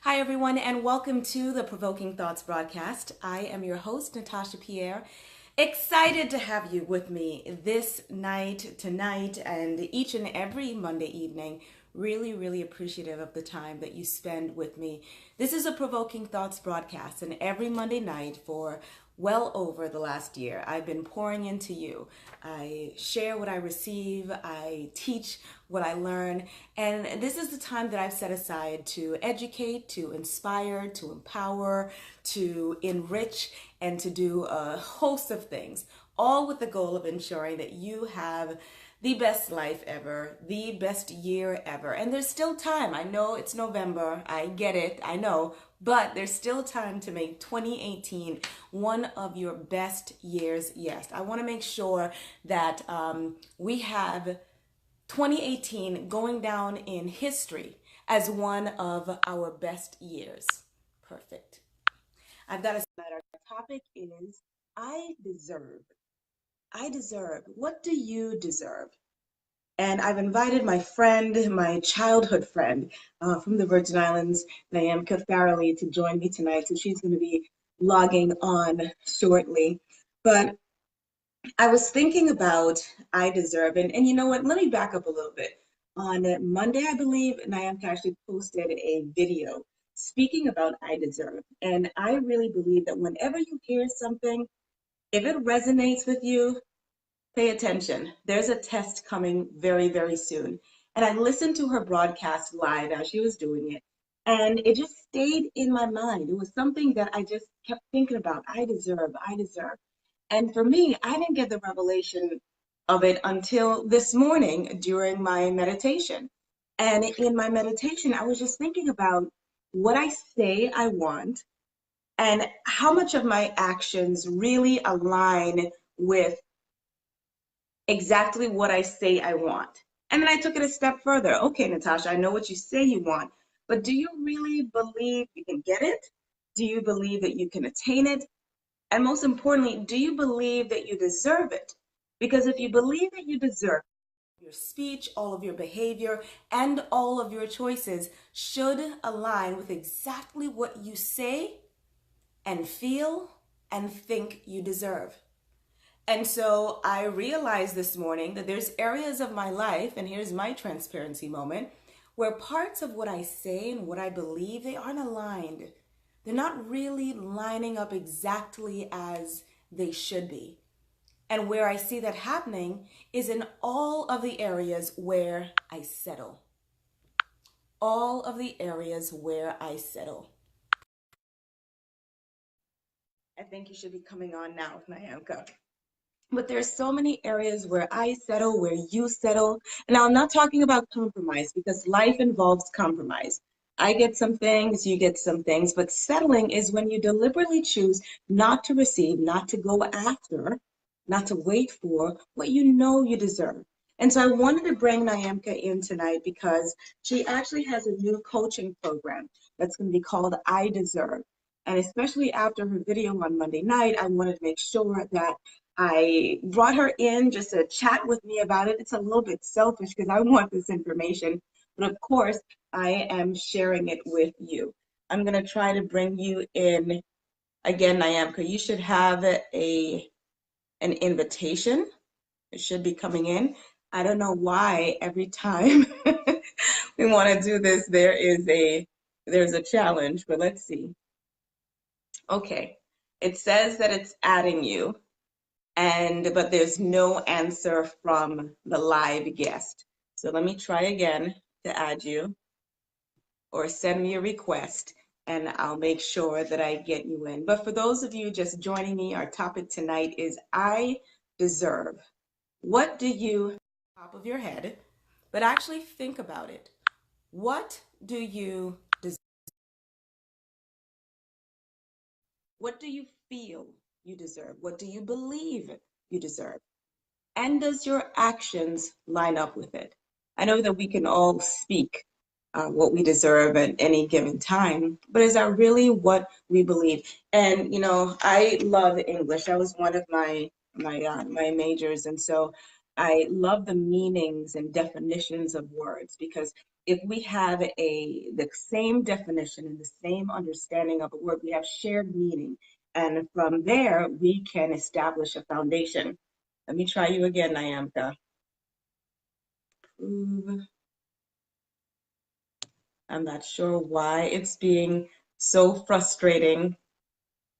Hi, everyone, and welcome to the Provoking Thoughts broadcast. I am your host, Natasha Pierre. Excited to have you with me this night, tonight, and each and every Monday evening. Really appreciative of the time that you spend with me. This is a Provoking Thoughts broadcast, and every Monday night for well over the last year, I've been pouring into you. I share what I receive, I teach what I learn, and this is the time that I've set aside to educate, to inspire, to empower, to enrich, and to do a host of things, all with the goal of ensuring that you have the best life ever, the best year ever. And there's still time. I know it's November. I get it. I know. But there's still time to make 2018 one of your best years yet. I want to make sure that we have 2018 going down in history as one of our best years. Perfect. I've got to say that our topic is I deserve. I deserve. What do you deserve? And I've invited my friend, my childhood friend from the Virgin Islands, Nyamka Farrelly, to join me tonight. So she's going to be logging on shortly. But I was thinking about I deserve, and you know what? Let me back up a little bit. On Monday, I believe, Nyamka actually posted a video speaking about I deserve. And I really believe that whenever you hear something, if it resonates with you, pay attention. There's a test coming very soon. And I listened to her broadcast live as she was doing it, and it just stayed in my mind. It was something that I just kept thinking about. I deserve, I deserve. And for me, I didn't get the revelation of it until this morning during my meditation. And in my meditation, I was just thinking about what I say I want and how much of my actions really align with exactly what I say I want. And then I took it a step further. Okay, Natasha, I know what you say you want, but do you really believe you can get it? Do you believe that you can attain it? And most importantly, do you believe that you deserve it? Because if you believe that you deserve it, your speech, all of your behavior, and all of your choices should align with exactly what you say and feel and think you deserve. And so I realized this morning that there's areas of my life, and here's my transparency moment, where parts of what I say and what I believe, they aren't aligned. They're not really lining up exactly as they should be. And where I see that happening is in all of the areas where I settle. All of the areas where I settle. I think you should be coming on now, Nyamka. But there's so many areas where I settle, where you settle. Now, I'm not talking about compromise because life involves compromise. I get some things, you get some things, but settling is when you deliberately choose not to receive, not to go after, not to wait for what you know you deserve. And so I wanted to bring Nyamka in tonight because she actually has a new coaching program that's going to be called I Deserve. And especially after her video on Monday night, I wanted to make sure that I brought her in just to chat with me about it. It's a little bit selfish because I want this information, but of course, I am sharing it with you. I'm going to try to bring you in again, Nyamka. You should have an invitation. It should be coming in. I don't know why every time we want to do this, there's a challenge, but let's see. Okay, it says that it's adding you, but there's no answer from the live guest. So let me try again to add you or send me a request and I'll make sure that I get you in. But for those of you just joining me, our topic tonight is I deserve. What do you, top of your head, but actually think about it. What do you deserve? What do you feel you deserve? What do you believe you deserve? And does your actions line up with it? I know that we can all speak what we deserve at any given time, but is that really what we believe? And you know, I love English. That was one of my majors, and so I love the meanings and definitions of words, because if we have the same definition and the same understanding of a word, we have shared meaning. And from there, we can establish a foundation. Let me try you again, Nyamka. Prove. I'm not sure why it's being so frustrating,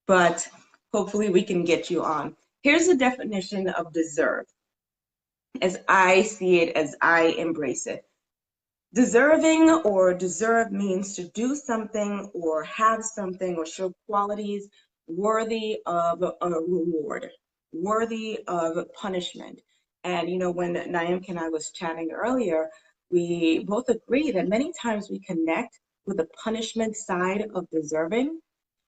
but hopefully we can get you on. Here's the definition of deserve, as I see it, as I embrace it. Deserving or deserve means to do something or have something or show qualities worthy of a reward, worthy of punishment. And when Naim and I was chatting earlier, we both agree that many times we connect with the punishment side of deserving,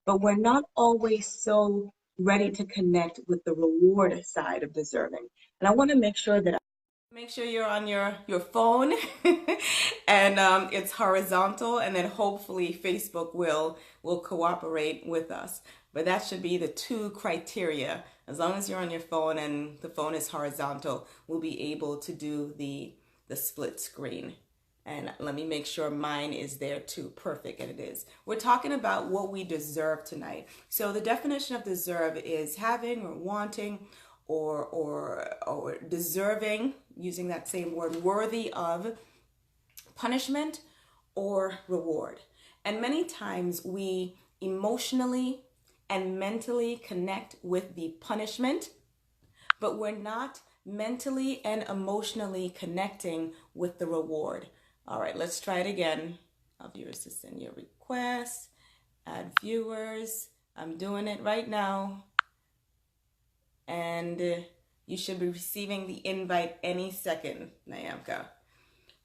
but we're not always so ready to connect with the reward side of deserving. And I want to make sure you're on your phone and it's horizontal, and then hopefully Facebook will cooperate with us. But that should be the two criteria. As long as you're on your phone and the phone is horizontal, we'll be able to do the split screen. And let me make sure mine is there too. Perfect, and it is. We're talking about what we deserve tonight. So the definition of deserve is having or wanting or deserving, using that same word, worthy of punishment or reward. And many times we emotionally and mentally connect with the punishment, but we're not mentally and emotionally connecting with the reward. All right, let's try it again. Viewers to send your requests, add viewers. I'm doing it right now. And you should be receiving the invite any second, Nyamka.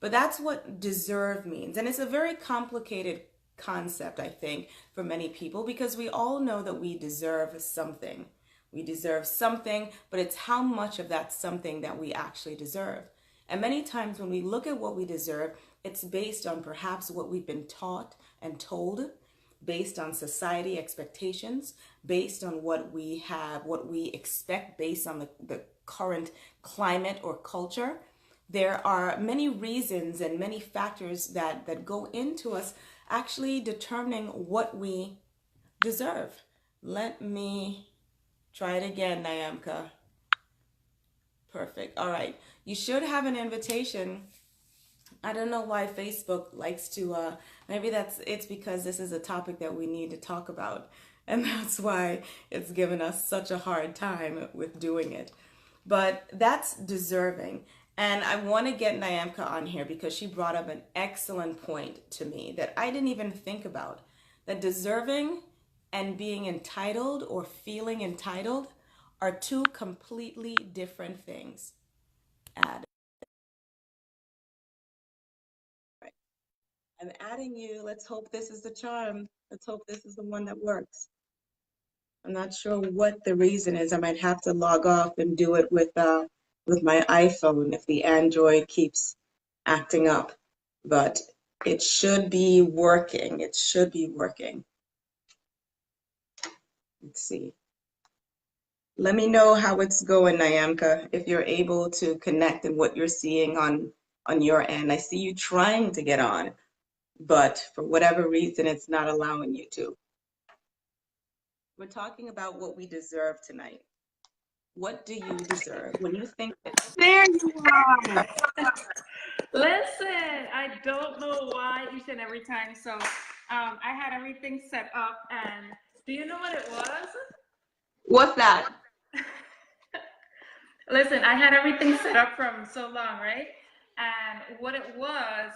But that's what deserve means. And it's a very complicated concept, I think, for many people, because we all know that we deserve something. We deserve something, but it's how much of that something that we actually deserve. And many times when we look at what we deserve, it's based on perhaps what we've been taught and told, based on society expectations, based on what we have, what we expect based on the current climate or culture. There are many reasons and many factors that go into us actually determining what we deserve. Let me try it again, Nyamka. Perfect. All right. You should have an invitation. I don't know why Facebook likes to, maybe it's because this is a topic that we need to talk about. And that's why it's given us such a hard time with doing it. But that's deserving. And I want to get Nyamka on here because she brought up an excellent point to me that I didn't even think about. That deserving and being entitled or feeling entitled are two completely different things. Add. Right. I'm adding you. Let's hope this is the charm. Let's hope this is the one that works. I'm not sure what the reason is. I might have to log off and do it with my iPhone if the Android keeps acting up. But it should be working. It should be working. Let's see. Let me know how it's going, Nyamka, if you're able to connect and what you're seeing on your end. I see you trying to get on, but for whatever reason, it's not allowing you to. We're talking about what we deserve tonight. What do you deserve? When you think that, there you are. Listen, I don't know why each and every time. So I had everything set up, and do you know what it was? What's that? Listen, I had everything set up from so long, right? And what it was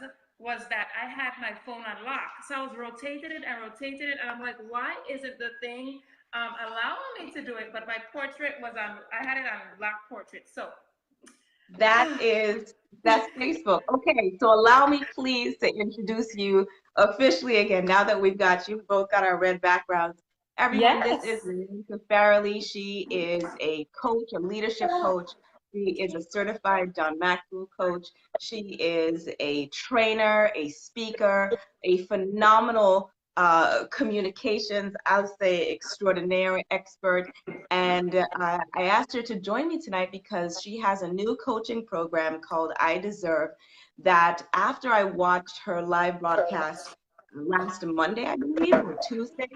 that I had my phone on lock. So I was rotating it and rotating it, and I'm like, why isn't the thing allowing me to do it? But my portrait was on, I had it on lock portrait. So That's Facebook. Okay, so allow me please to introduce you officially again. Now that we've got you both got our red backgrounds. Everyone, this is yes. Lisa Farrelly. She is a coach, a leadership coach. She is a certified John Maxwell coach. She is a trainer, a speaker, a phenomenal communications, I'll say extraordinaire expert. And I asked her to join me tonight because she has a new coaching program called I Deserve, that after I watched her live broadcast last Monday, I believe, or Tuesday,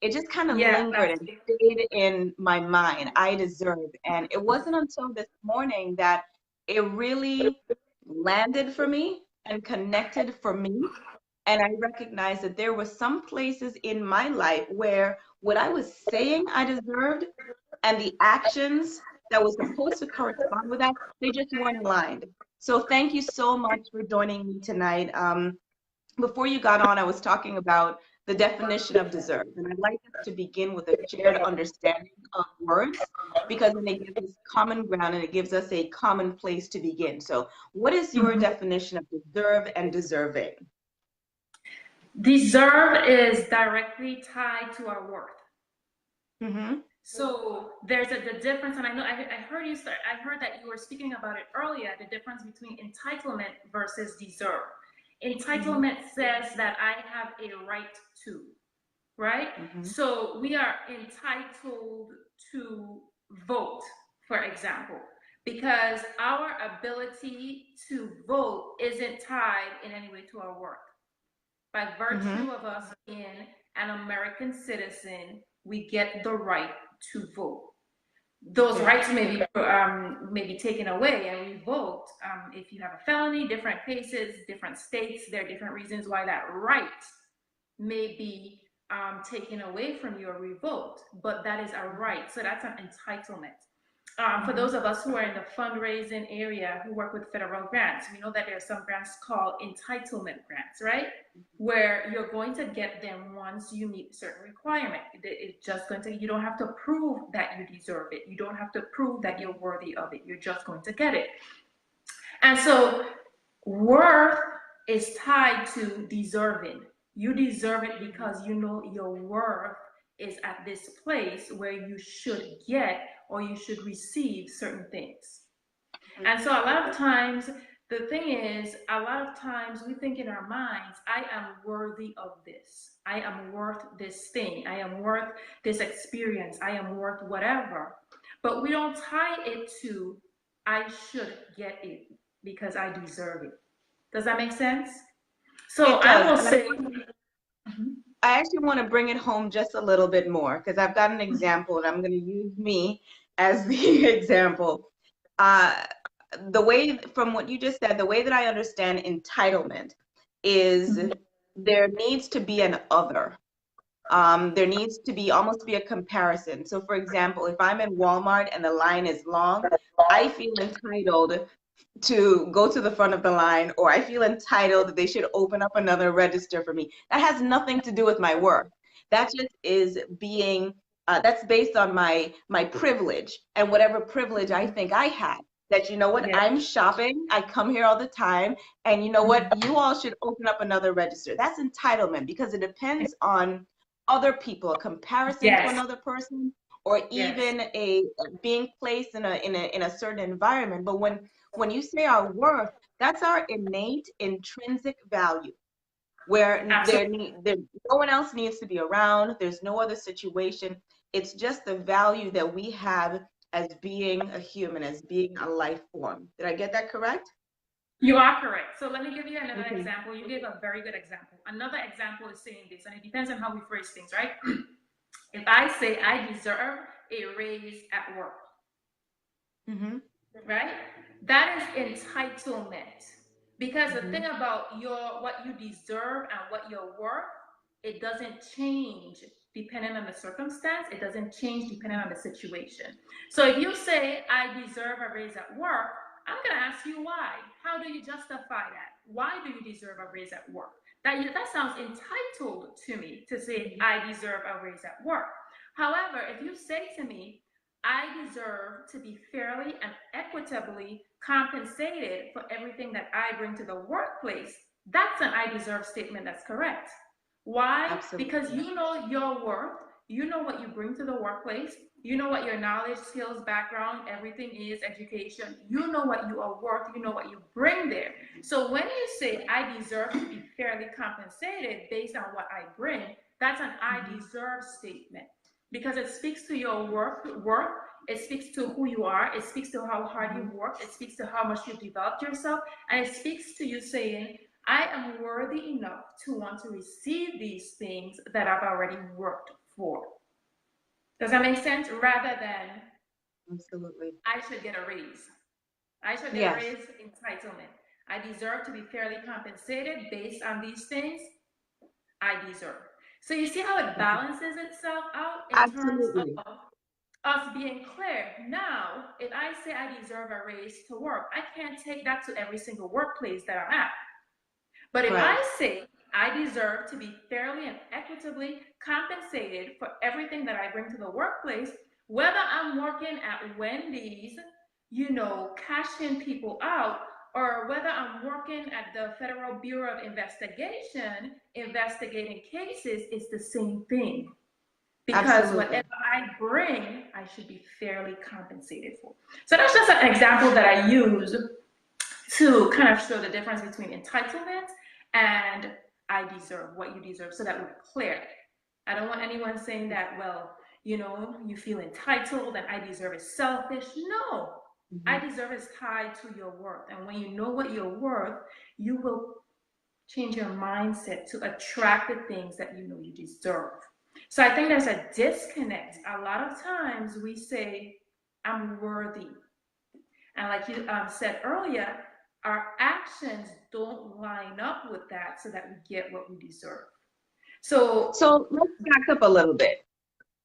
it just kind of Yeah, lingered last and week. stayed in my mind. I deserve. And it wasn't until this morning that it really landed for me and connected for me. And I recognized that there were some places in my life where what I was saying I deserved and the actions that was supposed to correspond with that, they just weren't aligned. So thank you so much for joining me tonight. Before you got on, I was talking about the definition of deserve. And I'd like us to begin with a shared understanding of words because then it gives us common ground and it gives us a common place to begin. So, what is your Mhm. definition of deserve and deserving? Deserve is directly tied to our worth. Mm-hmm. So there's the difference, and I know I heard you start. I heard that you were speaking about it earlier. The difference between entitlement versus deserve. Mm-hmm. Entitlement says that I have a right to, right? Mm-hmm. So we are entitled to vote, for example, because our ability to vote isn't tied in any way to our worth. By Mm-hmm. virtue of us being an American citizen, we get the right to vote. Those Okay. rights may be taken away and revoked if you have a felony. Different cases, different states. There are different reasons why that right may be taken away from you or revoked, but that is a right. So that's an entitlement. For Mm-hmm. those of us who are in the fundraising area who work with federal grants, we know that there are some grants called entitlement grants, right? Where you're going to get them once you meet certain requirement. It's just going to, you don't have to prove that you deserve it. You don't have to prove that you're worthy of it. You're just going to get it. And so worth is tied to deserving. You deserve it because you know your worth is at this place where you should get or you should receive certain things. And so a lot of times, the thing is, a lot of times we think in our minds, I am worthy of this. I am worth this thing. I am worth this experience. I am worth whatever. But we don't tie it to, I should get it because I deserve it. Does that make sense? So It I does. will And say, I actually want to bring it home just a little bit more because I've got an example and I'm going to use me as the example. Uh, the way, from what you just said, the way that I understand entitlement is there needs to be an other. There needs to be almost be a comparison. So, for example, if I'm in Walmart and the line is long, I feel entitled to go to the front of the line, or I feel entitled that they should open up another register for me. That has nothing to do with my worth. That just is being that's based on my privilege and whatever privilege I think I have. That you know what, yeah, I'm shopping, I come here all the time, and you know what, you all should open up another register. That's entitlement because it depends on other people, a comparison to yes, another person, or yes, even a being placed in a certain environment. But when you say our worth, that's our innate intrinsic value, where absolutely. no one else needs to be around. There's no other situation. It's just the value that we have as being a human, as being a life form. Did I get that correct? You are correct. So let me give you another Okay. example. You gave a very good example. Another example is saying this, and it depends on how we phrase things, right? If I say I deserve a raise at work, Mm-hmm. right? That is entitlement. Because the Mm-hmm. thing about your what you deserve and what you're worth, it doesn't change depending on the circumstance. It doesn't change depending on the situation. So if you say I deserve a raise at work, I'm gonna ask you why. How do you justify that? Why do you deserve a raise at work? That sounds entitled to me to say I deserve a raise at work. However, if you say to me, I deserve to be fairly and equitably compensated for everything that I bring to the workplace, that's an I deserve statement that's correct. Why? Because Absolutely. you know your worth, You know what you bring to the workplace. You know what your knowledge, skills, background, everything is, education. You know what you are worth. You know what you bring there. So when you say, I deserve to be fairly compensated based on what I bring, that's an I deserve statement because it speaks to your worth. It speaks to who you are. It speaks to how hard you work. It speaks to how much you've developed yourself. And it speaks to you saying, I am worthy enough to want to receive these things that I've already worked for. Does that make sense? Rather than Absolutely. I should get a raise. I should get a Yes. raise, entitlement. I deserve to be fairly compensated based on these things. I deserve. So you see how it balances itself out in terms Absolutely. of us being clear. Now, if I say I deserve a raise to work, I can't take that to every single workplace that I'm at. But if Right. I say I deserve to be fairly and equitably compensated for everything that I bring to the workplace, whether I'm working at Wendy's, cashing people out, or whether I'm working at the Federal Bureau of Investigation, investigating cases, it's the same thing. Because Absolutely. whatever I bring, I should be fairly compensated for. So that's just an example that I use to kind of show the difference between entitlement and I deserve, what you deserve, so that we're clear. I don't want anyone saying that, well, you feel entitled and I deserve is selfish. No, I deserve is tied to your worth. And when you know what you're worth, you will change your mindset to attract the things that you know you deserve. So I think there's a disconnect. A lot of times we say, I'm worthy. And like you said earlier, our actions don't line up with that so that we get what we deserve. So, So let's back up a little bit.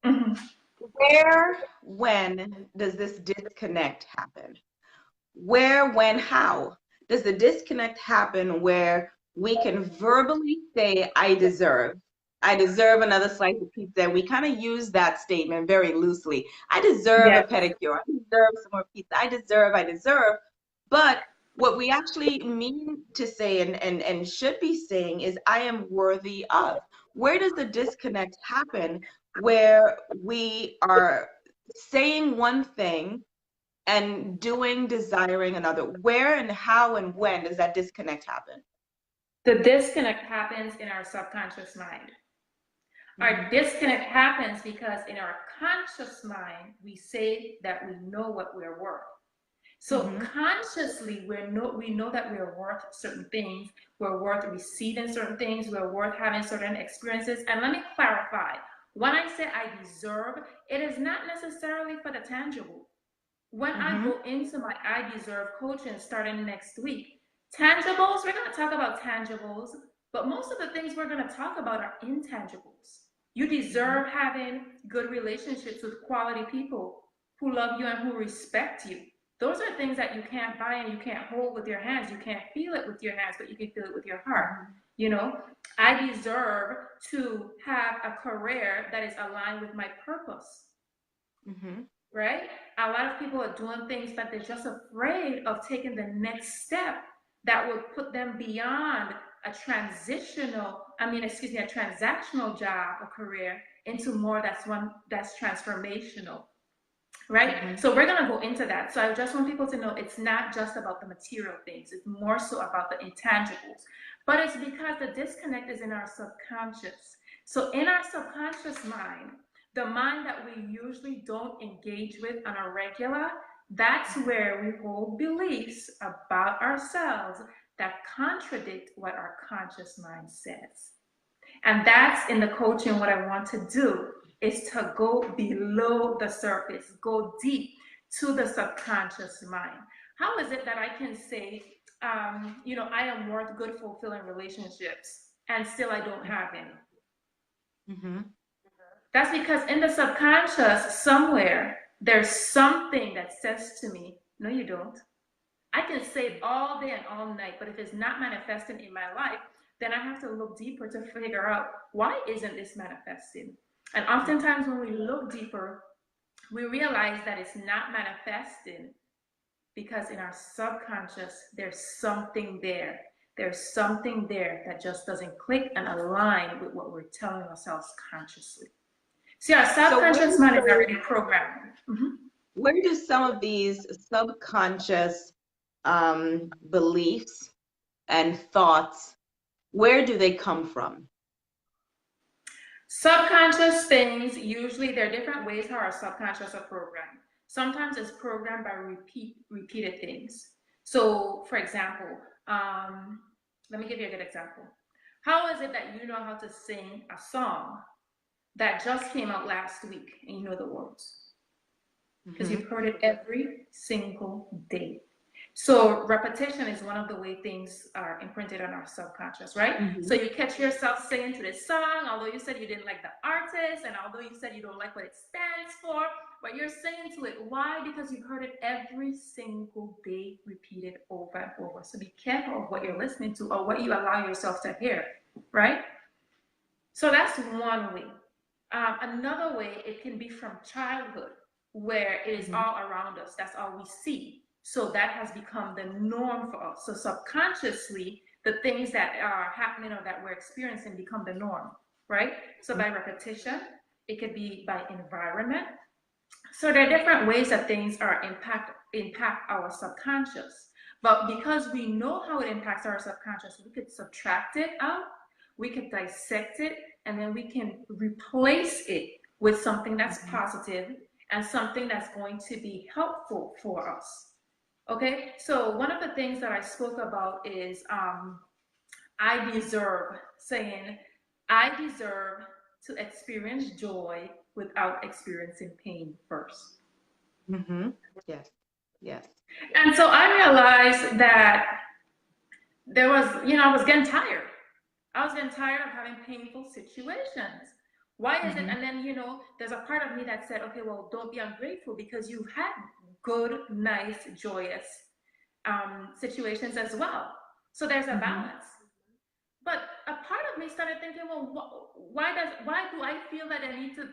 mhm. Where, when does this disconnect happen? Where, when, how does the disconnect happen where we can verbally say, I deserve another slice of pizza. We kind of use that statement very loosely. I deserve a Yeah, pedicure. I deserve some more pizza. I deserve. But what we actually mean to say and should be saying is, I am worthy of. Where does the disconnect happen where we are saying one thing and doing, desiring another? Where and how and when does that disconnect happen? the disconnect happens in our subconscious mind. Our disconnect happens because in our conscious mind, we say that we know what we're worth. So Mm-hmm. consciously, we know that we're worth certain things. We're worth receiving certain things. We're worth having certain experiences. And let me clarify. When I say I deserve, it is not necessarily for the tangible. When I Mm-hmm. go into my I deserve coaching starting next week, tangibles, we're going to talk about tangibles, but most of the things we're going to talk about are intangibles. You deserve having good relationships with quality people who love you and who respect you. Those are things that you can't buy and you can't hold with your hands. You can't feel it with your hands, but you can feel it with your heart. I deserve to have a career that is aligned with my purpose, Mm-hmm. right? A lot of people are doing things but they're just afraid of taking the next step that would put them beyond a transactional job or career into more that's transformational, right? Mm-hmm. So we're going to go into that. So I just want people to know it's not just about the material things, it's more so about the intangibles. But it's because the disconnect is in our subconscious. So in our subconscious mind, the mind that we usually don't engage with on a regular, that's where we hold beliefs about ourselves that contradict what our conscious mind says. And that's in the coaching what I want to do is to go below the surface, go deep to the subconscious mind. How is it that I can say, I am worth good, fulfilling relationships and still I don't have any? Mm-hmm. That's because in the subconscious, somewhere, there's something that says to me, no, you don't. I can say it all day and all night, but if it's not manifesting in my life, then I have to look deeper to figure out why isn't this manifesting? And oftentimes when we look deeper, we realize that it's not manifesting because in our subconscious, there's something there. There's something there that just doesn't click and align with what we're telling ourselves consciously. See, our So subconscious mind is already programmed. where do some of these subconscious beliefs and thoughts, where do they come from? Subconscious things, usually there are different ways how our subconscious are programmed. Sometimes it's programmed by repeated things. So, for example, let me give you a good example. How is it that you know how to sing a song that just came out last week and you know the words? Because you've heard it every single day. So repetition is one of the way things are imprinted on our subconscious, right? So you catch yourself singing to this song, although you said you didn't like the artist, and although you said you don't like what it stands for, but you're singing to it. Why? Because you've heard it every single day, repeated over and over. So be careful of what you're listening to or what you allow yourself to hear, right? So that's one way. Another way, it can be from childhood, where it is all around us. That's all we see. So that has become the norm for us. So subconsciously, the things that are happening or that we're experiencing become the norm, right? So by repetition, it could be by environment. So there are different ways that things are impact our subconscious. But because we know how it impacts our subconscious, we could subtract it out, we could dissect it, and then we can replace it with something that's positive and something that's going to be helpful for us. Okay, so one of the things that I spoke about is I deserve, saying, I deserve to experience joy without experiencing pain first. Yes, yes. And so I realized that there was, I was getting tired. I was getting tired of having painful situations. Why is it? And then, there's a part of me that said, okay, well, don't be ungrateful because you've had good, nice, joyous situations as well. So there's a balance. But a part of me started thinking, well, why do I feel that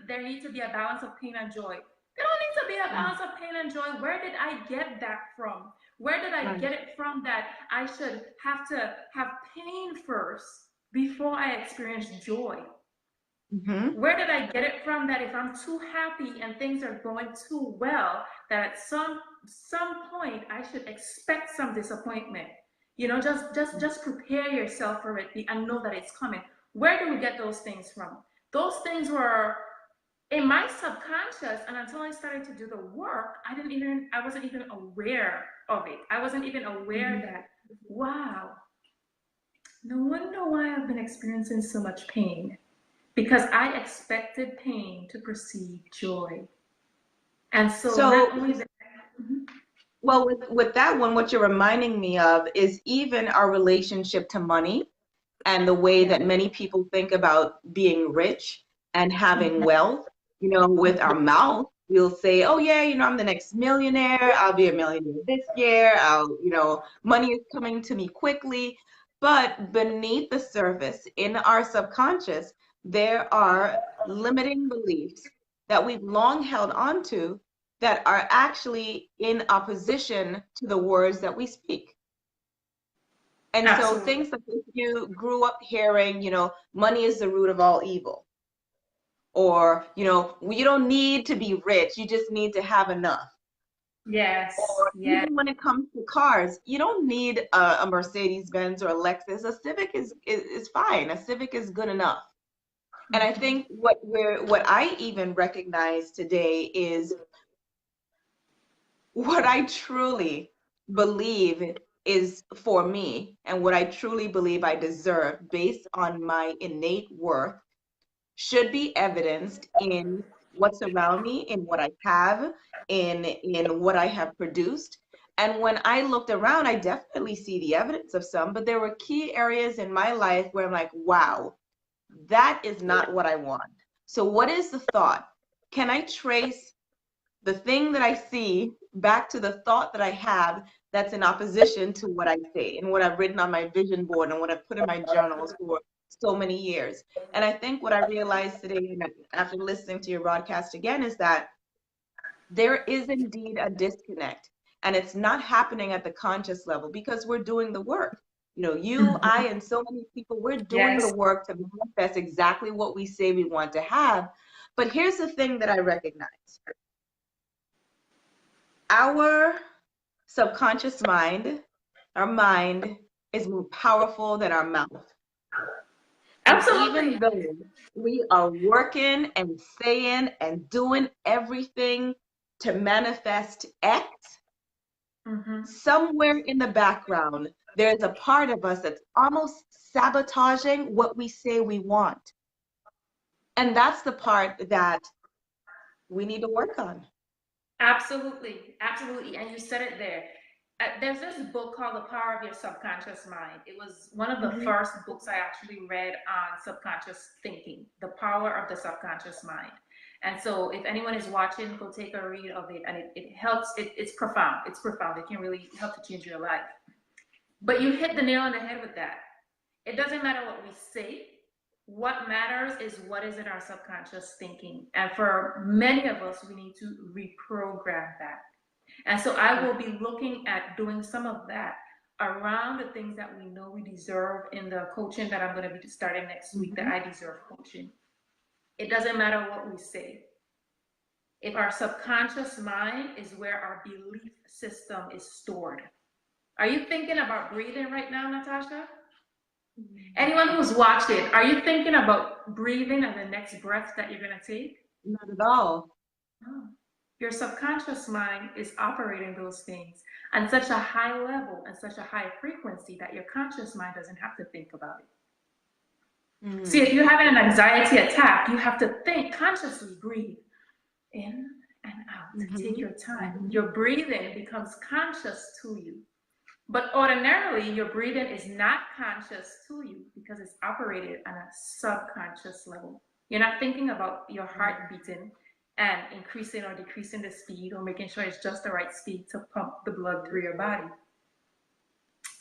there needs to be a balance of pain and joy? There don't need to be a balance of pain and joy. Where did I get that from? Where did I get it from that I should have to have pain first before I experience joy? Where did I get it from that if I'm too happy and things are going too well, that at some point I should expect some disappointment? Just prepare yourself for it and know that it's coming. Where do we get those things from? Those things were in my subconscious, and until I started to do the work, I wasn't even aware of it. I wasn't even aware that, wow, no wonder why I've been experiencing so much pain. Because I expected pain to precede joy. And so not only that. Well, with that one, what you're reminding me of is even our relationship to money and the way that many people think about being rich and having wealth. With our mouth, we'll say, oh yeah, I'm the next millionaire. I'll be a millionaire this year. Money is coming to me quickly. But beneath the surface, in our subconscious, there are limiting beliefs that we've long held on to that are actually in opposition to the words that we speak. And so things like if you grew up hearing, money is the root of all evil, or, you don't need to be rich, you just need to have enough. Yes. Or even when it comes to cars, you don't need a Mercedes Benz or a Lexus. A Civic is fine. A Civic is good enough. And I think what I even recognize today is what I truly believe is for me and what I truly believe I deserve based on my innate worth should be evidenced in what's around me, in what I have, in what I have produced. And when I looked around, I definitely see the evidence of some, but there were key areas in my life where I'm like, wow, that is not what I want. So what is the thought? Can I trace the thing that I see back to the thought that I have that's in opposition to what I say and what I've written on my vision board and what I've put in my journals for so many years? And I think what I realized today after listening to your broadcast again is that there is indeed a disconnect, and it's not happening at the conscious level because we're doing the work. You, I, and so many people, we're doing the work to manifest exactly what we say we want to have. But here's the thing that I recognize. Our subconscious mind, our mind is more powerful than our mouth. And Absolutely. even though we are working and saying and doing everything to manifest X, somewhere in the background, there's a part of us that's almost sabotaging what we say we want. And that's the part that we need to work on. Absolutely, absolutely. And you said it there. There's this book called The Power of Your Subconscious Mind. It was one of the first books I actually read on subconscious thinking, The Power of the Subconscious Mind. And so if anyone is watching, go take a read of it. And it helps, it's profound. It's profound. It can really help to change your life. But you hit the nail on the head with that. It doesn't matter what we say. What matters is what is in our subconscious thinking. And for many of us, we need to reprogram that. And so I will be looking at doing some of that around the things that we know we deserve in the coaching that I'm going to be starting next week, that I deserve coaching. It doesn't matter what we say. If our subconscious mind is where our belief system is stored. Are you thinking about breathing right now, Natasha? Anyone who's watching, are you thinking about breathing and the next breath that you're going to take? Not at all. No. Your subconscious mind is operating those things on such a high level and such a high frequency that your conscious mind doesn't have to think about it. See, if you're having an anxiety attack, you have to think, consciously breathe in and out. Take your time. Your breathing becomes conscious to you. But ordinarily, your breathing is not conscious to you because it's operated on a subconscious level. You're not thinking about your heart beating and increasing or decreasing the speed or making sure it's just the right speed to pump the blood through your body.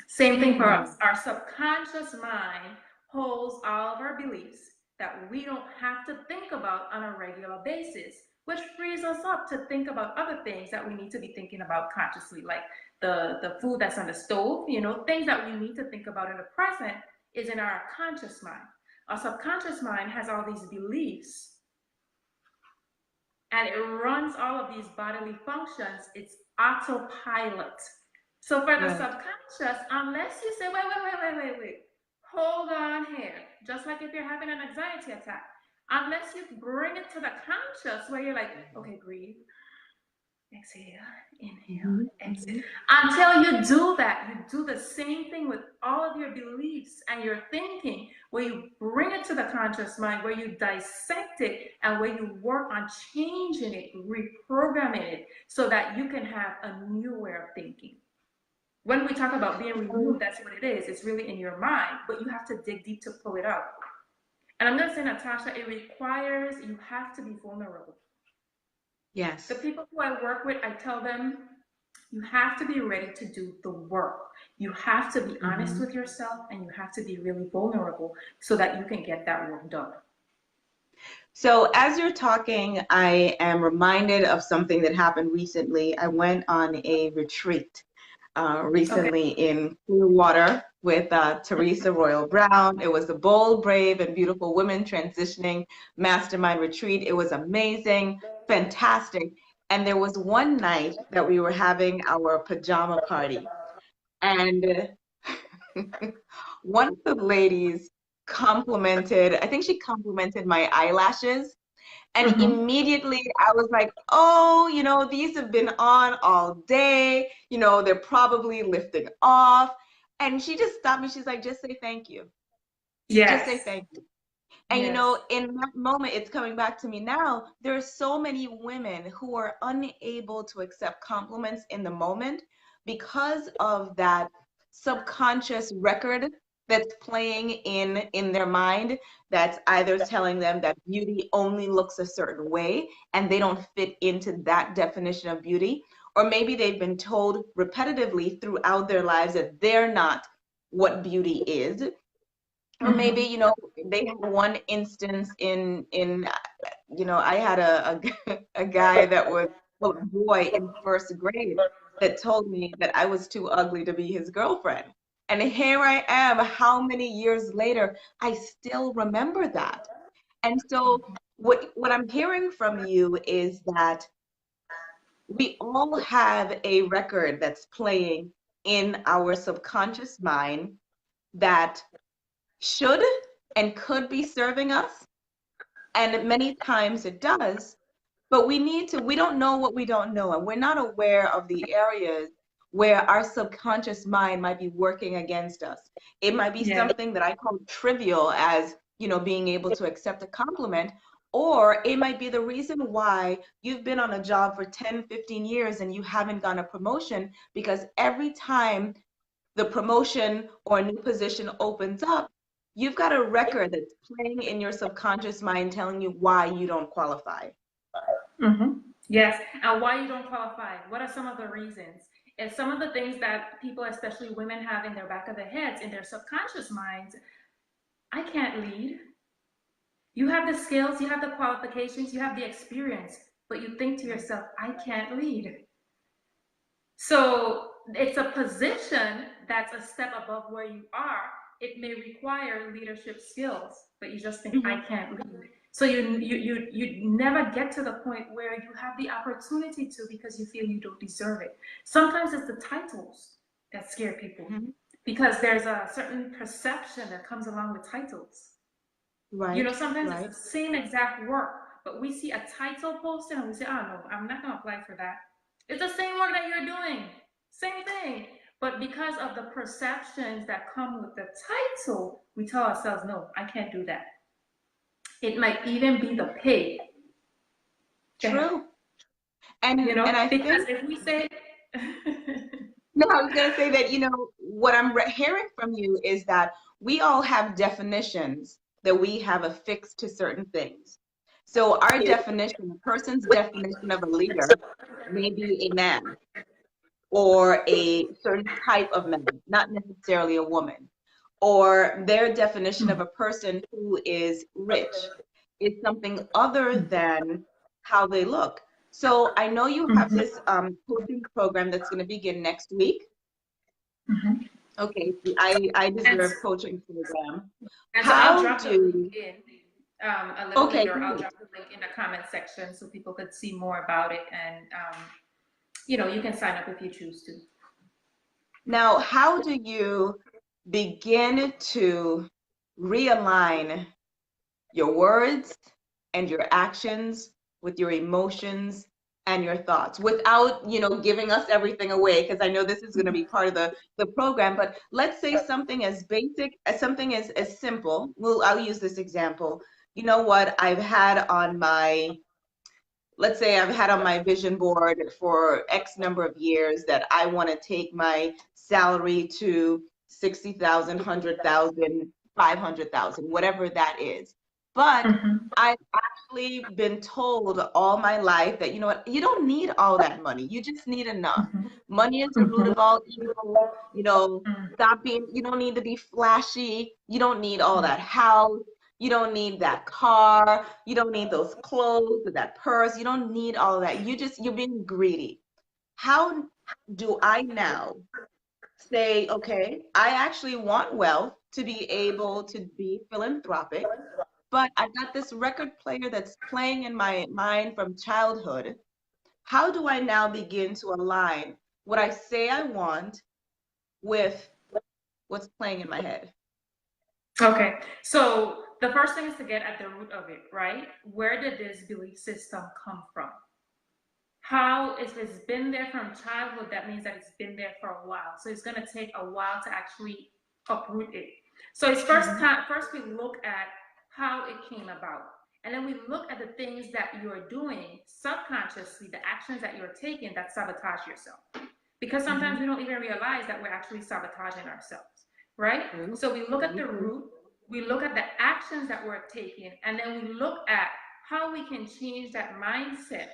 Same thing for us. Our subconscious mind holds all of our beliefs that we don't have to think about on a regular basis, which frees us up to think about other things that we need to be thinking about consciously, like the food that's on the stove, you know, things that we need to think about in the present is in our conscious mind. Our subconscious mind has all these beliefs and it runs all of these bodily functions. It's autopilot. So for the subconscious, unless you say, wait, hold on here, just like if you're having an anxiety attack, unless you bring it to the conscious where you're like, okay, breathe, exhale, inhale, exhale. Until you do that, you do the same thing with all of your beliefs and your thinking, where you bring it to the conscious mind, where you dissect it, and where you work on changing it, reprogramming it, so that you can have a new way of thinking. When we talk about being renewed, that's what it is. It's really in your mind, but you have to dig deep to pull it out. And I'm going to say, Natasha, it requires, you have to be vulnerable. Yes. The people who I work with, I tell them, you have to be ready to do the work. You have to be honest with yourself, and you have to be really vulnerable so that you can get that work done. So as you're talking, I am reminded of something that happened recently. I went on a retreat recently in Clearwater with Teresa Royal Brown. It was a bold, brave, and beautiful women transitioning mastermind retreat. It was amazing, fantastic. And there was one night that we were having our pajama party. And one of the ladies complimented, I think she complimented my eyelashes. And immediately I was like, oh, you know, these have been on all day. You know, they're probably lifting off. And she just stopped me. She's like, just say thank you. Yes. Just say thank you. And, you know, in that moment, it's coming back to me now. There are so many women who are unable to accept compliments in the moment because of that subconscious record that's playing in their mind, that's either telling them that beauty only looks a certain way and they don't fit into that definition of beauty, or maybe they've been told repetitively throughout their lives that they're not what beauty is. Or maybe, you know, they had one instance in you know, I had a guy that was a boy in first grade that told me that I was too ugly to be his girlfriend. And here I am, how many years later, I still remember that. And so what I'm hearing from you is that we all have a record that's playing in our subconscious mind that should and could be serving us. And many times it does, but we don't know what we don't know. And we're not aware of the areas where our subconscious mind might be working against us. It might be Yeah. something that I call trivial as, being able to accept a compliment, or it might be the reason why you've been on a job for 10, 15 years and you haven't gotten a promotion, because every time the promotion or a new position opens up, you've got a record that's playing in your subconscious mind telling you why you don't qualify. Yes. And why you don't qualify? What are some of the reasons? And some of the things that people, especially women, have in their back of their heads, in their subconscious minds. I can't lead. You have the skills, you have the qualifications, you have the experience, but you think to yourself, I can't lead. So it's a position that's a step above where you are. It may require leadership skills, but you just think, I can't lead. So you never get to the point where you have the opportunity to, because you feel you don't deserve it. Sometimes it's the titles that scare people, because there's a certain perception that comes along with titles. Right, Sometimes right. it's the same exact work, but we see a title posted and we say, oh no, I'm not gonna apply for that. It's the same work that you're doing, same thing. But because of the perceptions that come with the title, we tell ourselves, no, I can't do that. It might even be the pay. True. And I because think, if we say no, I was going to say that, what I'm hearing from you is that we all have definitions that we have affixed to certain things. So our definition, a person's definition of a leader may be a man or a certain type of man, not necessarily a woman. Or their definition of a person who is rich is something other than how they look. So I know you have this coaching program that's going to begin next week. Okay, see, I deserve coaching program. and so I'll How drop the link do, in a little okay, later. I'll great. drop the link in the comment section so people could see more about it, and you can sign up if you choose to. Now, how do you begin to realign your words and your actions with your emotions and your thoughts without, giving us everything away? Because I know this is going to be part of the program, but let's say something as basic as something as simple. I'll use this example. You know what? Let's say I've had on my vision board for X number of years that I want to take my salary to 60,000, 100,000, 500,000, whatever that is. But I've actually been told all my life that, you know what, you don't need all that money. You just need enough. Money is the root of all evil. You don't need to be flashy. You don't need all that house. You don't need that car. You don't need those clothes or that purse. You don't need all that. You're being greedy. How do I now say, okay, I actually want wealth to be able to be philanthropic, but I've got this record player that's playing in my mind from childhood. How do I now begin to align what I say I want with what's playing in my head? Okay, so the first thing is to get at the root of it, right? Where did this belief system come from? If it's been there from childhood, that means that it's been there for a while. So it's going to take a while to actually uproot it. So it's first we look at how it came about. And then we look at the things that you're doing subconsciously, the actions that you're taking that sabotage yourself. Because sometimes we don't even realize that we're actually sabotaging ourselves, right? So we look at the root, we look at the actions that we're taking, and then we look at how we can change that mindset.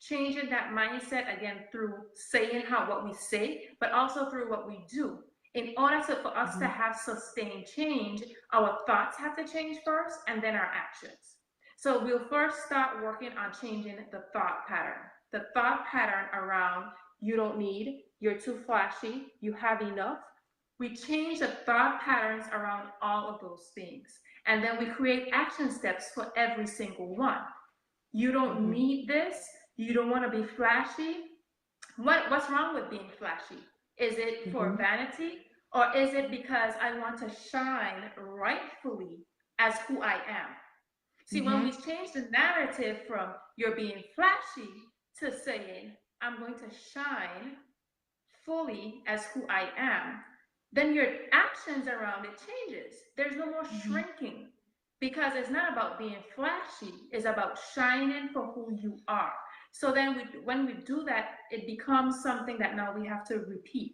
Changing that mindset again through saying what we say, but also through what we do. In order for us to have sustained change, our thoughts have to change first and then our actions. So we'll first start working on changing the thought pattern. The thought pattern around you don't need, you're too flashy, you have enough. We change the thought patterns around all of those things. And then we create action steps for every single one. You don't need this. You don't want to be flashy. What's wrong with being flashy? Is it for vanity, or is it because I want to shine rightfully as who I am? See, when we change the narrative from you're being flashy to saying I'm going to shine fully as who I am, then your actions around it changes. There's no more shrinking, because it's not about being flashy, it's about shining for who you are. So then when we do that, it becomes something that now we have to repeat,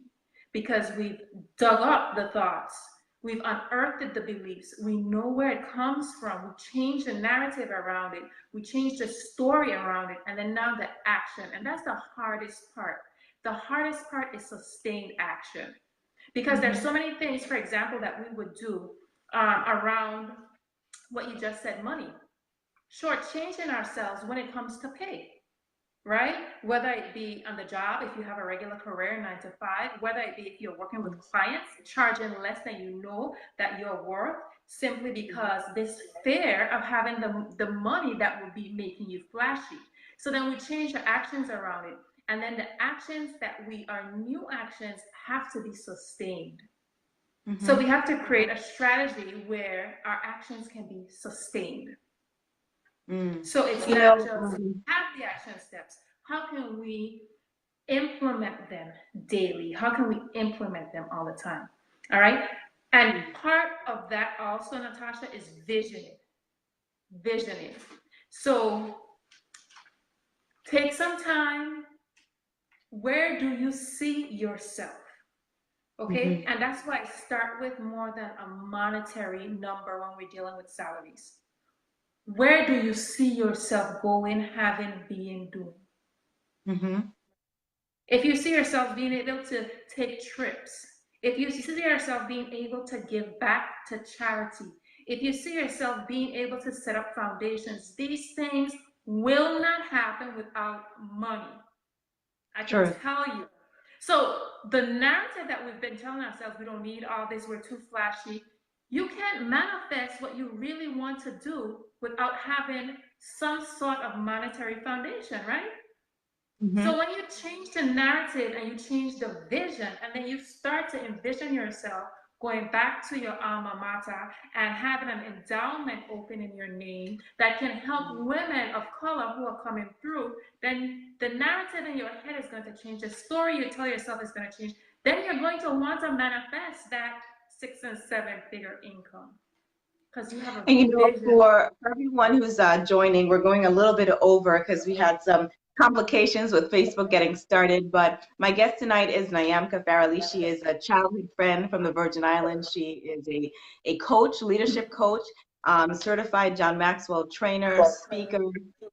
because we've dug up the thoughts, we've unearthed the beliefs, we know where it comes from, we change the narrative around it, we change the story around it, and then now the action. And that's the hardest part. The hardest part is sustained action, because there's so many things, for example, that we would do around what you just said, money. Shortchanging ourselves when it comes to pay, right? Whether it be on the job, if you have a regular career, 9 to 5, whether it be if you're working with clients, charging less than you know that you're worth, simply because this fear of having the money that will be making you flashy. So then we change the actions around it. And then the actions that are new actions have to be sustained. So we have to create a strategy where our actions can be sustained. So it's not just have the action steps. How can we implement them daily? How can we implement them all the time? All right. And part of that also, Natasha, is visioning. Visioning. So take some time. Where do you see yourself? Okay. And that's why I start with more than a monetary number when we're dealing with salaries. Where do you see yourself going, having, being, doing? If you see yourself being able to take trips, if you see yourself being able to give back to charity, if you see yourself being able to set up foundations, these things will not happen without money. I can tell you. So the narrative that we've been telling ourselves, we don't need all this, we're too flashy. You can't manifest what you really want to do without having some sort of monetary foundation, right? So when you change the narrative and you change the vision, and then you start to envision yourself going back to your alma mater and having an endowment open in your name that can help women of color who are coming through, then the narrative in your head is going to change. The story you tell yourself is going to change. Then you're going to want to manifest that 6 and 7 figure income. Because you have a vision. For everyone who's joining, we're going a little bit over because we had some complications with Facebook getting started, but my guest tonight is Nyamka Farrelly. She is a childhood friend from the Virgin Islands. She is a coach, leadership coach, certified John Maxwell trainer, speaker,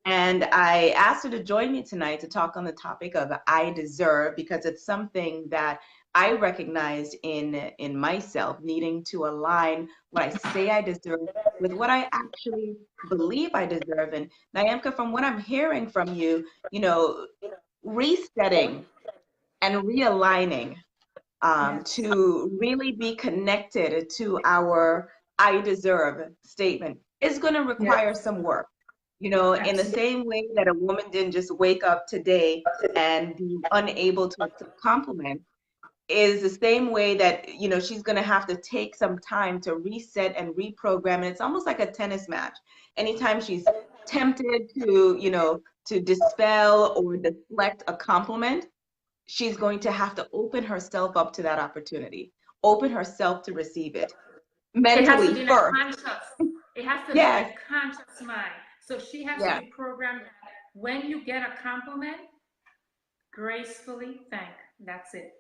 and I asked her to join me tonight to talk on the topic of I deserve, because it's something that I recognized in myself, needing to align what I say I deserve with what I actually believe I deserve. And Nyamka, from what I'm hearing from you, resetting and realigning to really be connected to our I deserve statement is going to require some work. In the same way that a woman didn't just wake up today and be unable to accept compliments, is the same way that she's going to have to take some time to reset and reprogram. And it's almost like a tennis match. Anytime she's tempted to dispel or deflect a compliment, she's going to have to open herself up to that opportunity, open herself to receive it mentally first. It has to be a conscious mind. So she has to be programmed that when you get a compliment, gracefully thank. That's it.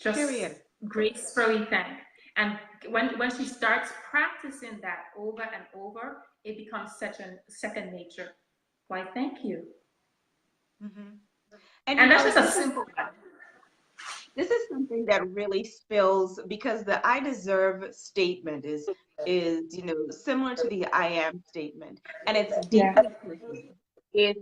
Just gracefully thank. And when she starts practicing that over and over, it becomes such a second nature. Why, thank you. And that's just a simple one. This is something that really spills, because the I deserve statement is similar to the I am statement, and it's deeply personal. If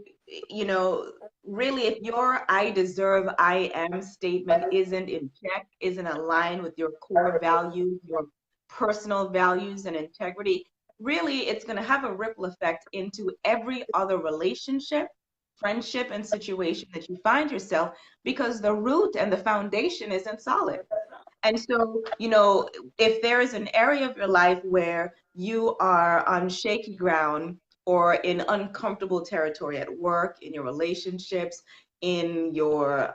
really, if your I deserve, I am statement isn't in check, isn't aligned with your core values, your personal values and integrity, really it's going to have a ripple effect into every other relationship, friendship, and situation that you find yourself, because the root and the foundation isn't solid. And so, if there is an area of your life where you are on shaky ground or in uncomfortable territory at work, in your relationships, in your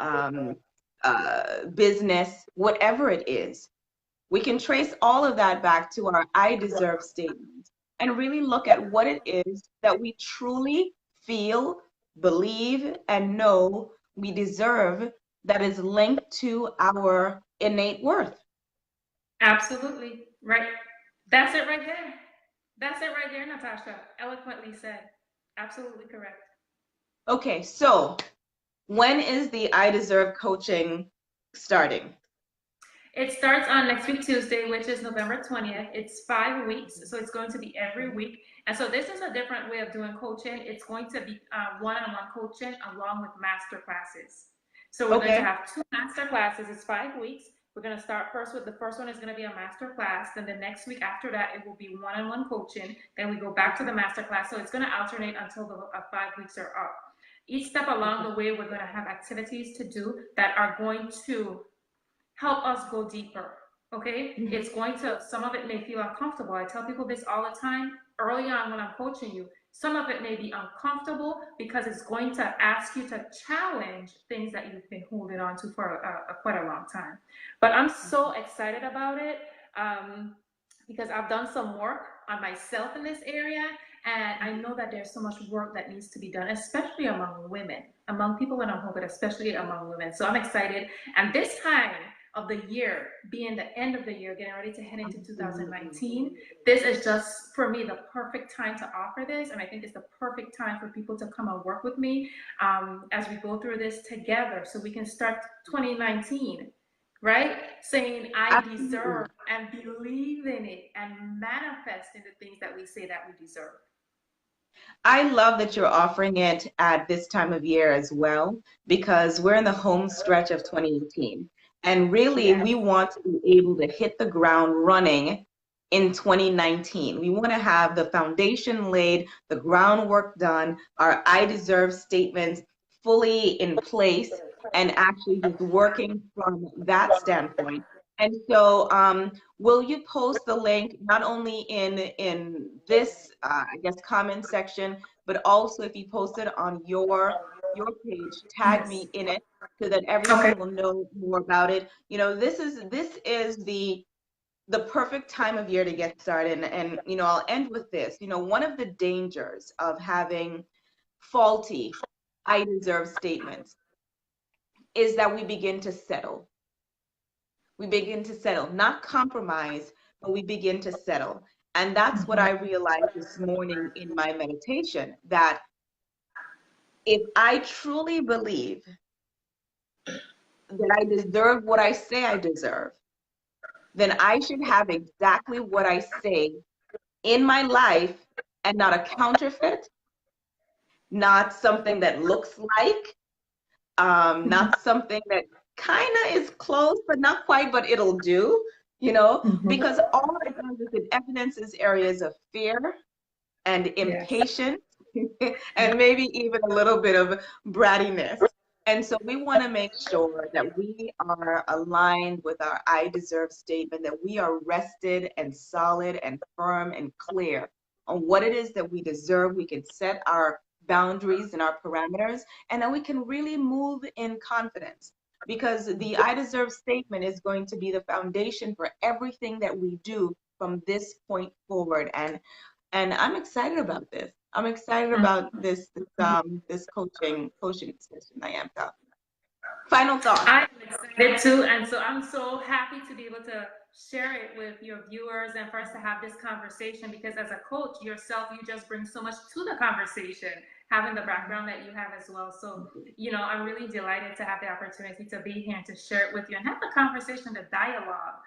business, whatever it is, we can trace all of that back to our I deserve statement and really look at what it is that we truly feel, believe, and know we deserve, that is linked to our innate worth. Absolutely. Right. That's it right there. That's it right there, Natasha. Eloquently said. Absolutely correct. Okay, so when is the I deserve coaching starting? It starts on next week, Tuesday, which is November 20th. It's 5 weeks, so it's going to be every week. And so this is a different way of doing coaching. It's going to be one-on-one coaching along with master classes. So we're going to Okay. have 2 master classes. It's 5 weeks. We're going to start first with the first one is going to be a master class. Then the next week after that, it will be one-on-one coaching. Then we go back to the master class. So it's going to alternate until the 5 weeks are up. Each step along the way, we're going to have activities to do that are going to help us go deeper. Okay, it's going to, some of it may feel uncomfortable. I tell people this all the time early on when I'm coaching you. Some of it may be uncomfortable because it's going to ask you to challenge things that you've been holding on to for quite a long time. But I'm so excited about it because I've done some work on myself in this area, and I know that there's so much work that needs to be done, especially among women, among people in our home, but especially among women. So I'm excited. And this time of the year, being the end of the year, getting ready to head into 2019, this is just, for me, the perfect time to offer this. And I think it's the perfect time for people to come and work with me as we go through this together so we can start 2019, right? Saying, I deserve, and believe in it and manifest in the things that we say that we deserve. I love that you're offering it at this time of year as well, because we're in the home stretch of 2018. And really, Yes. we want to be able to hit the ground running in 2019. We want to have the foundation laid, the groundwork done, our I deserve statements fully in place, and actually just working from that standpoint. And so, will you post the link not only in this, I guess, comment section, but also if you post it on your page, tag Yes. me in it so that Okay. everyone will know more about it. This is the perfect time of year to get started. And I'll end with this. One of the dangers of having faulty I deserve statements is that we begin to settle. We begin to settle, not compromise, but we begin to settle. And that's what I realized this morning in my meditation, that if I truly believe that I deserve what I say I deserve, then I should have exactly what I say in my life, and not a counterfeit, not something that looks like, not something that kind of is close, but not quite, but it'll do, because all it does is it evidences areas of fear and Yes. impatience and maybe even a little bit of brattiness. And so we want to make sure that we are aligned with our I deserve statement, that we are rested and solid and firm and clear on what it is that we deserve. We can set our boundaries and our parameters, and then we can really move in confidence, because the I deserve statement is going to be the foundation for everything that we do from this point forward. And I'm excited about this. I'm excited about this coaching session. I am. So, final thoughts. I'm excited too, and so I'm so happy to be able to share it with your viewers and for us to have this conversation, because as a coach yourself, you just bring so much to the conversation, having the background that you have as well. So, I'm really delighted to have the opportunity to be here and to share it with you and have the conversation, the dialogue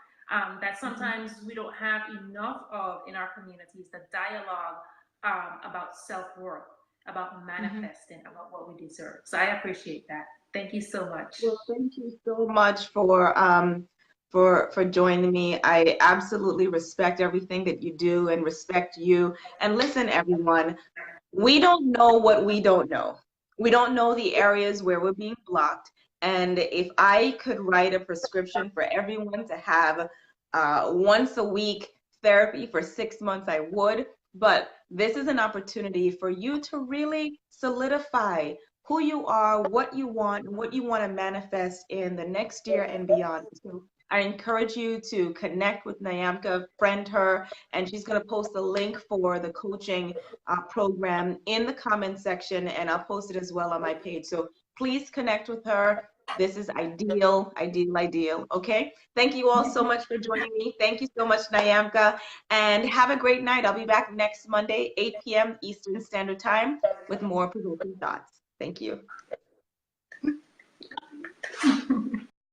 that sometimes we don't have enough of in our communities, the dialogue about self-worth, about manifesting, about what we deserve. So I appreciate that. Thank you so much. Well, thank you so much for joining me. I absolutely respect everything that you do and respect you. And listen, everyone, we don't know what we don't know. We don't know the areas where we're being blocked. And if I could write a prescription for everyone to have once a week therapy for 6 months, I would. But this is an opportunity for you to really solidify who you are, what you want, and what you want to manifest in the next year and beyond. So I encourage you to connect with Nyamka, friend her, and she's going to post the link for the coaching program in the comment section, and I'll post it as well on my page. So please connect with her. This is ideal, ideal, ideal. Okay. Thank you all so much for joining me. Thank you so much, Nyamka, and have a great night. I'll be back next Monday, 8 p.m. Eastern Standard Time, with more provoking thoughts. Thank you.